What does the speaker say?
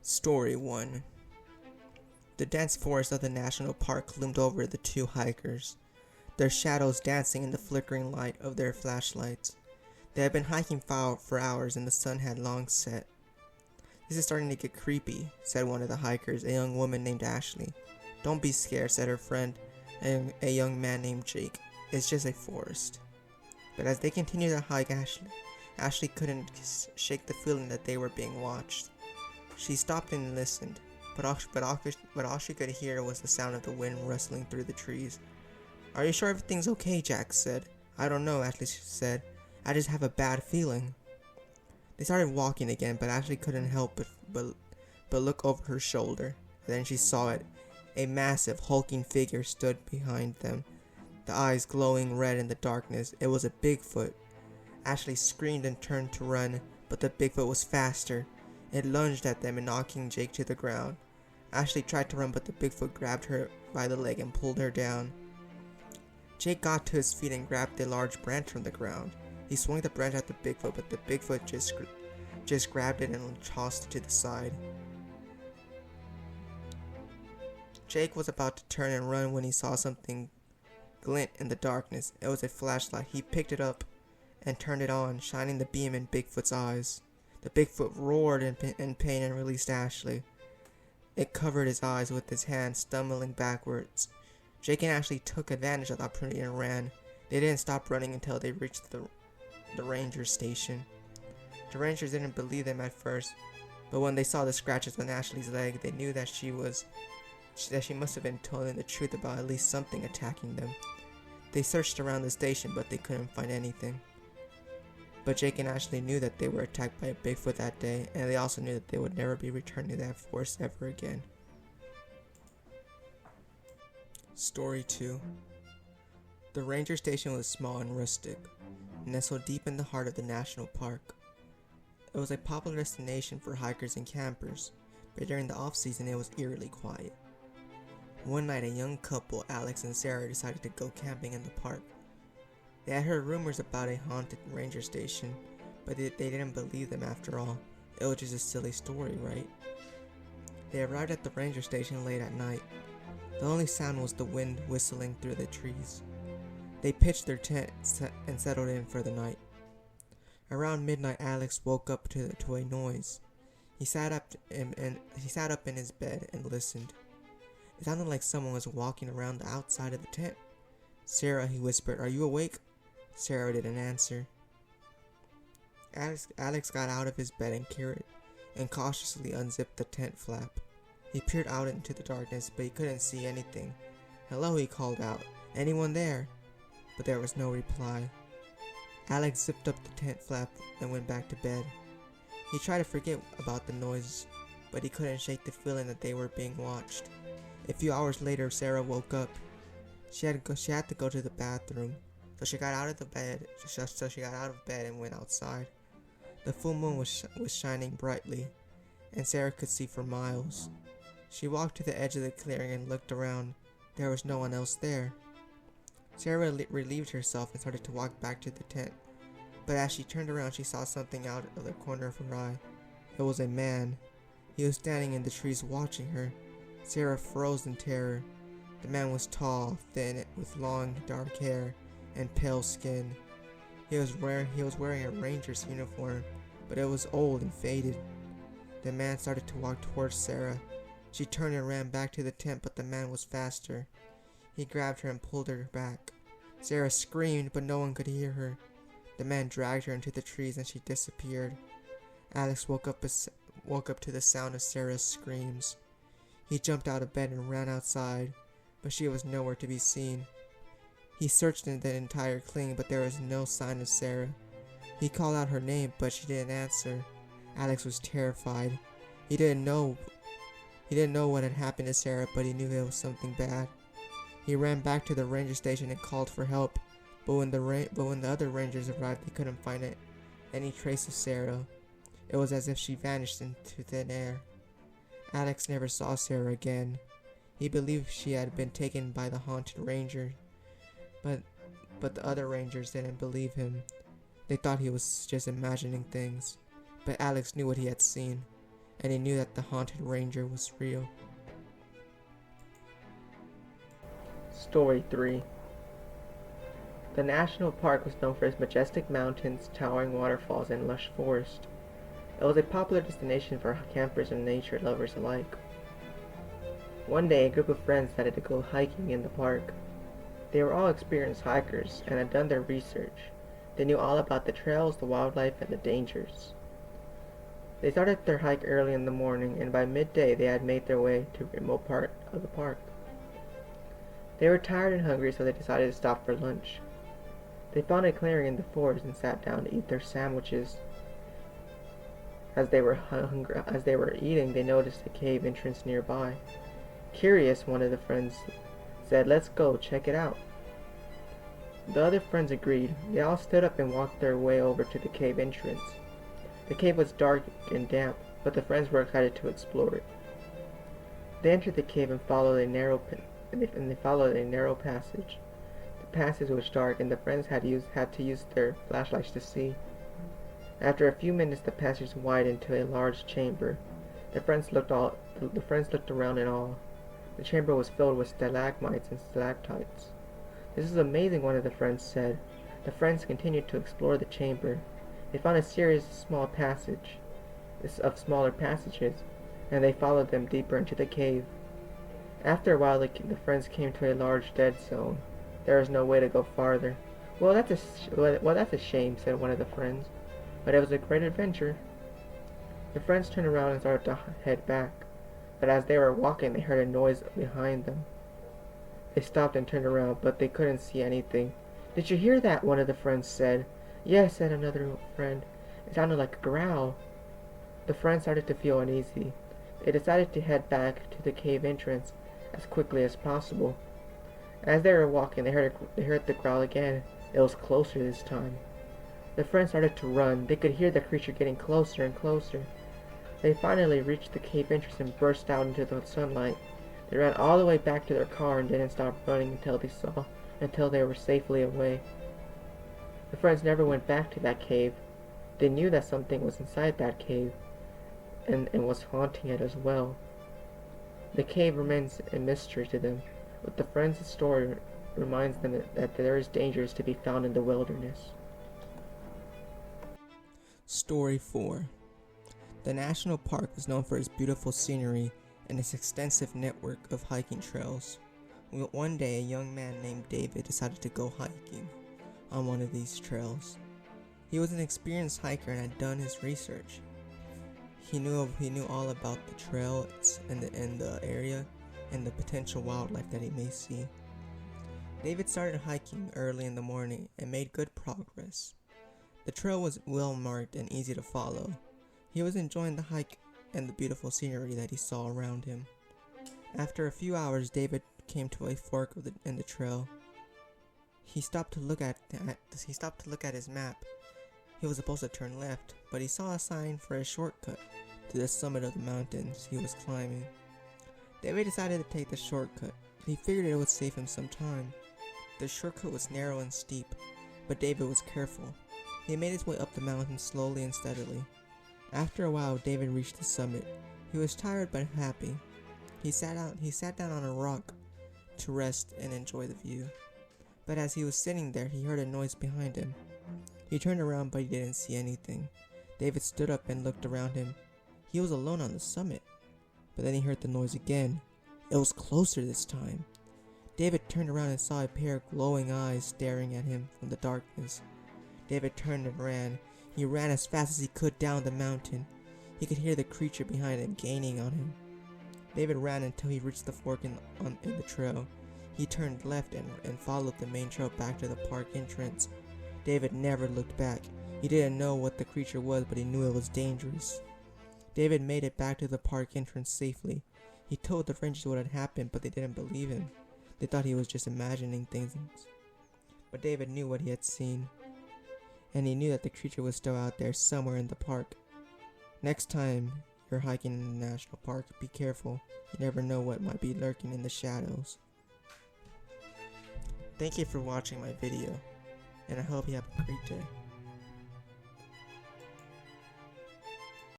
Story 1. The dense forest of the national park loomed over the two hikers, their shadows dancing in the flickering light of their flashlights. They had been hiking for hours and the sun had long set. "This is starting to get creepy," said one of the hikers, a young woman named Ashley. "Don't be scared," said her friend, a young man named Jake. "It's just a forest." But as they continued to hike, Ashley couldn't shake the feeling that they were being watched. She stopped and listened, but all she could hear was the sound of the wind rustling through the trees. "Are you sure everything's okay?" Jack said. "I don't know," Ashley said. "I just have a bad feeling." They started walking again, but Ashley couldn't help but look over her shoulder. Then she saw it. A massive, hulking figure stood behind them, the eyes glowing red in the darkness. It was a Bigfoot. Ashley screamed and turned to run, but the Bigfoot was faster. It lunged at them and knocking Jake to the ground. Ashley tried to run, but the Bigfoot grabbed her by the leg and pulled her down. Jake got to his feet and grabbed a large branch from the ground. He swung the branch at the Bigfoot, but the Bigfoot just grabbed it and tossed it to the side. Jake was about to turn and run when he saw something glint in the darkness. It was a flashlight. He picked it up and turned it on, shining the beam in Bigfoot's eyes. The Bigfoot roared in pain and released Ashley. It covered his eyes with his hand, stumbling backwards. Jake and Ashley took advantage of the opportunity and ran. They didn't stop running until they reached the ranger station. The rangers didn't believe them at first, but when they saw the scratches on Ashley's leg, they knew that she must have been telling the truth about at least something attacking them. They searched around the station, but they couldn't find anything. But Jake and Ashley knew that they were attacked by a Bigfoot that day, and they also knew that they would never be returning to that forest ever again. Story 2. The ranger station was small and rustic, nestled deep in the heart of the national park. It was a popular destination for hikers and campers, but during the off-season it was eerily quiet. One night, a young couple, Alex and Sarah, decided to go camping in the park. They had heard rumors about a haunted ranger station, but they didn't believe them after all. It was just a silly story, right? They arrived at the ranger station late at night. The only sound was the wind whistling through the trees. They pitched their tent and settled in for the night. Around midnight, Alex woke up to a noise. He sat up in his bed and listened. It sounded like someone was walking around the outside of the tent. "Sarah," he whispered, "are you awake?" Sarah didn't answer. Alex got out of his bed and cautiously unzipped the tent flap. He peered out into the darkness, but he couldn't see anything. "Hello," he called out. "Anyone there?" But there was no reply. Alex zipped up the tent flap and went back to bed. He tried to forget about the noise, but he couldn't shake the feeling that they were being watched. A few hours later, Sarah woke up. She had to go to the bathroom, so she got out of bed and went outside. The full moon was shining brightly, and Sarah could see for miles. She walked to the edge of the clearing and looked around. There was no one else there. Sarah relieved herself and started to walk back to the tent, but as she turned around, she saw something out of the corner of her eye. It was a man. He was standing in the trees watching her. Sarah froze in terror. The man was tall, thin, with long, dark hair and pale skin. He was wearing a ranger's uniform, but it was old and faded. The man started to walk towards Sarah. She turned and ran back to the tent, but the man was faster. He grabbed her and pulled her back. Sarah screamed, but no one could hear her. The man dragged her into the trees and she disappeared. Alex woke up to the sound of Sarah's screams. He jumped out of bed and ran outside, but she was nowhere to be seen. He searched in the entire clearing, but there was no sign of Sarah. He called out her name, but she didn't answer. Alex was terrified. He didn't know what had happened to Sarah, but he knew it was something bad. He ran back to the ranger station and called for help, but when the other rangers arrived, they couldn't find any trace of Sarah. It was as if she vanished into thin air. Alex never saw Sarah again. He believed she had been taken by the haunted ranger, but the other rangers didn't believe him. They thought he was just imagining things, but Alex knew what he had seen. and he knew that the haunted ranger was real. Story 3. The national park was known for its majestic mountains, towering waterfalls, and lush forest. It was a popular destination for campers and nature lovers alike. One day, a group of friends decided to go hiking in the park. They were all experienced hikers and had done their research. They knew all about the trails, the wildlife, and the dangers. They started their hike early in the morning, and by midday they had made their way to a remote part of the park. They were tired and hungry, so they decided to stop for lunch. They found a clearing in the forest and sat down to eat their sandwiches. As they were eating, they noticed a cave entrance nearby. Curious, one of the friends said, "Let's go check it out." The other friends agreed. They all stood up and walked their way over to the cave entrance. The cave was dark and damp, but the friends were excited to explore it. They entered the cave and followed a narrow passage. The passage was dark, and the friends had to use their flashlights to see. After a few minutes, the passage widened to a large chamber. The friends looked around in awe. The chamber was filled with stalagmites and stalactites. "This is amazing," one of the friends said. The friends continued to explore the chamber. They found a series of smaller passages, and they followed them deeper into the cave. After a while, the friends came to a large dead zone. There was no way to go farther. Well, that's a shame," said one of the friends. "But it was a great adventure." The friends turned around and started to head back. But as they were walking, they heard a noise behind them. They stopped and turned around, but they couldn't see anything. "Did you hear that?" one of the friends said. "Yes," said another friend. "It sounded like a growl." The friends started to feel uneasy. They decided to head back to the cave entrance as quickly as possible. As they were walking, they heard the growl again. It was closer this time. The friends started to run. They could hear the creature getting closer and closer. They finally reached the cave entrance and burst out into the sunlight. They ran all the way back to their car and didn't stop running until they were safely away. The friends never went back to that cave. They knew that something was inside that cave and was haunting it as well. The cave remains a mystery to them, but the friends' story reminds them that there is dangers to be found in the wilderness. Story 4. The national park was known for its beautiful scenery and its extensive network of hiking trails. One day, a young man named David decided to go hiking on one of these trails. He was an experienced hiker and had done his research. He knew all about the trails and the area and the potential wildlife that he may see. David started hiking early in the morning and made good progress. The trail was well marked and easy to follow. He was enjoying the hike and the beautiful scenery that he saw around him. After a few hours, David came to a fork in the trail. He stopped to look at his map. He was supposed to turn left, but he saw a sign for a shortcut to the summit of the mountains he was climbing. David decided to take the shortcut. He figured it would save him some time. The shortcut was narrow and steep, but David was careful. He made his way up the mountain slowly and steadily. After a while, David reached the summit. He was tired but happy. He sat down on a rock to rest and enjoy the view. But as he was sitting there, he heard a noise behind him. He turned around, but he didn't see anything. David stood up and looked around him. He was alone on the summit. But then he heard the noise again. It was closer this time. David turned around and saw a pair of glowing eyes staring at him from the darkness. David turned and ran. He ran as fast as he could down the mountain. He could hear the creature behind him gaining on him. David ran until he reached the fork in the trail. He turned left and followed the main trail back to the park entrance. David never looked back. He didn't know what the creature was, but he knew it was dangerous. David made it back to the park entrance safely. He told the rangers what had happened, but they didn't believe him. They thought he was just imagining things. But David knew what he had seen, and he knew that the creature was still out there somewhere in the park. Next time you're hiking in the national park, be careful. You never know what might be lurking in the shadows. Thank you for watching my video, and I hope you have a great day.